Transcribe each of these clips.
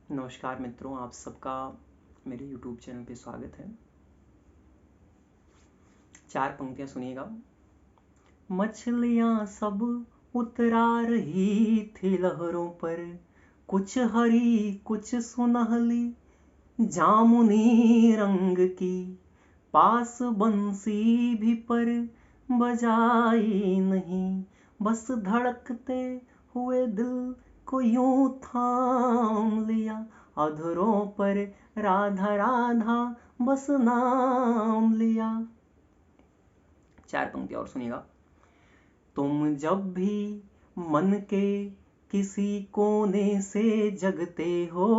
नमस्कार मित्रों, आप सबका मेरे YouTube चैनल पे स्वागत है। 4 पंक्तियां सुनिएगा। मछलियां सब उतरा रही थी लहरों पर, कुछ हरी कुछ सुनहली जामुनी रंग की, पास बंसी भी पर बजाई नहीं, बस धड़कते हुए दिल को यूं थाम लिया, अधरों पर राधा राधा बस नाम लिया। 4 पंक्ति और सुनिएगा। तुम जब भी मन के किसी कोने से जगते हो,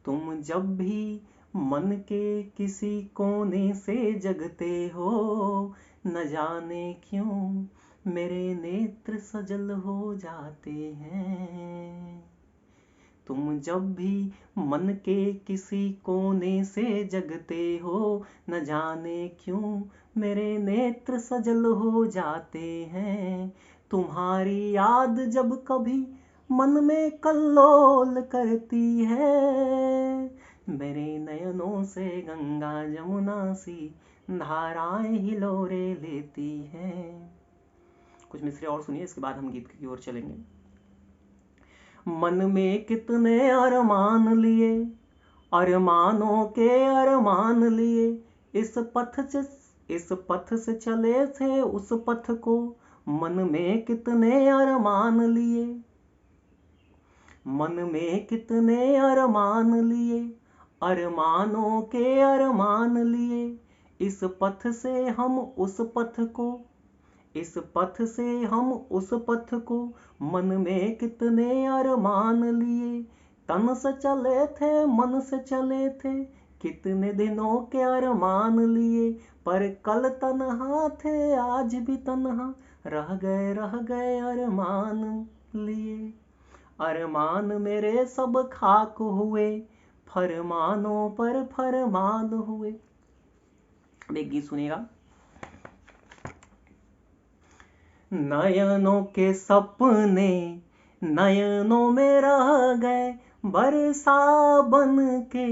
तुम जब भी मन के किसी कोने से जगते हो, न जाने क्यों मेरे नेत्र सजल हो जाते हैं। तुम जब भी मन के किसी कोने से जगते हो, न जाने क्यों मेरे नेत्र सजल हो जाते हैं। तुम्हारी याद जब कभी मन में कल्लोल करती है, मेरे नयनों से गंगा जमुना सी धाराएं हिलोरे लेती हैं। कुछ मिसरे और सुनिए, इसके बाद हम गीत की ओर चलेंगे। मन में कितने अरमान लिए, अरमानों के अरमान लिए, इस पथ से चले थे उस पथ को, मन में कितने अरमान लिए, मन में कितने अरमान लिए, अरमानों के अरमान लिए, इस पथ से हम उस पथ को, इस पथ से हम उस पथ को, मन में कितने अरमान लिए, तन से चले थे मन से चले थे, कितने दिनों के अरमान लिए, पर कल तन्हा थे आज भी तन्हा, रह गए अरमान लिए। अरमान मेरे सब खाक हुए, फरमानों पर फरमान हुए। एक गीत सुनिएगा। नयनों के सपने नयनों में रह गए, बरसा बन के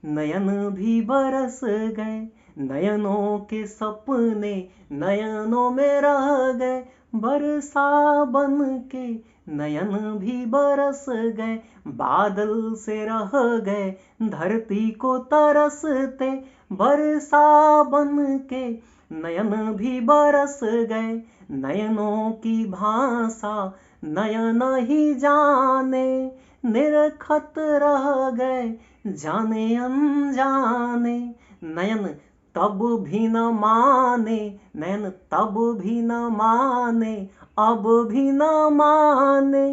नयन भी बरस गए, नयनों के सपने नयनों में रह गए, बरसा बन के नयन भी बरस गए, बादल से रह गए धरती को तरसते, बरसा बन के नयन भी बरस गए, नयनों की भाषा नयन ही जाने, निरखत रह गए जाने अनजाने, नयन तब भी न माने, नयन तब भी न माने, अब भी न माने,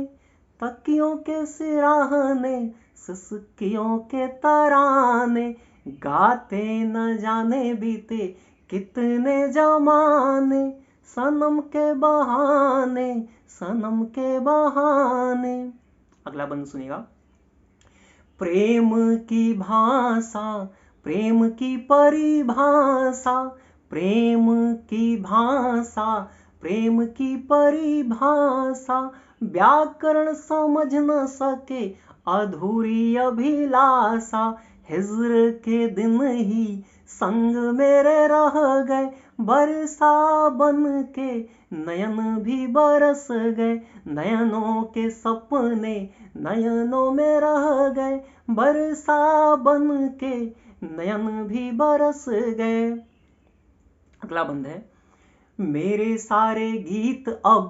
तकियों के सिराहने सिसकियों के तराने, गाते न जाने बीते कितने जमाने, सनम के बहाने, सनम के बहाने। अगला बंद सुनिएगा। प्रेम की भाषा, प्रेम की परिभाषा, प्रेम की भाषा, प्रेम की परिभाषा, व्याकरण समझ न सके अधूरी अभिलाषा, हिज्र के दिन ही संग मेरे रह गए, बरसा बन के नयन भी बरस गए, नयनों के सपने नयनों में रह गए, बरसा बन के नयन भी बरस गए। अगला बंद है। मेरे सारे गीत अब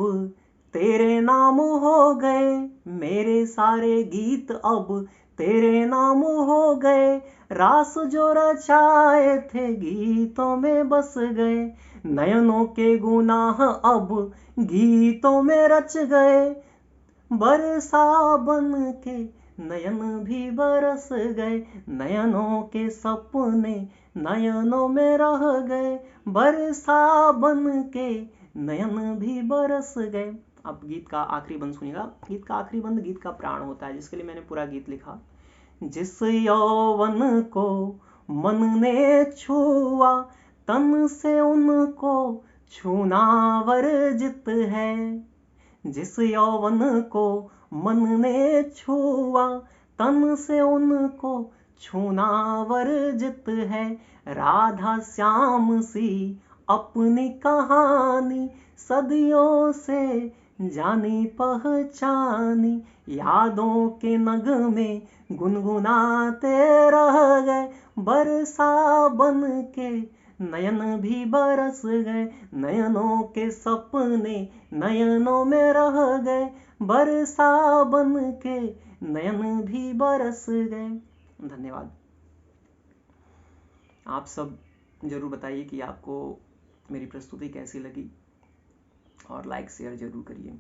तेरे नाम हो गए, मेरे सारे गीत अब तेरे नाम हो गए, रास जो रचाए थे गीतों में बस गए, नयनों के गुनाह अब गीतों में रच गए, बरसा बन के नयन भी बरस गए, नयनों के सपने नयनों में रह गए, बरसा बन के नयन भी बरस गए। अब गीत का आखिरी बंद सुनिएगा। गीत का आखिरी बंद गीत का प्राण होता है, जिसके लिए मैंने पूरा गीत लिखा। जिस यौवन को मन ने छुआ, तन से उनको छूना वर्जित है, जिस यौवन को मन ने छुआ, तन से उनको छूना वर्जित है। राधा श्याम सी अपनी कहानी सदियों से जानी पहचानी। यादों के नगमे गुनगुनाते रह गए, बरसा बन के नयन भी बरस गए। नयनों के सपने नयनों में रह गए, बरसा बन के नयन भी बरस गए। धन्यवाद। आप सब जरूर बताइए कि आपको मेरी प्रस्तुति कैसी लगी और लाइक शेयर जरूर करिए।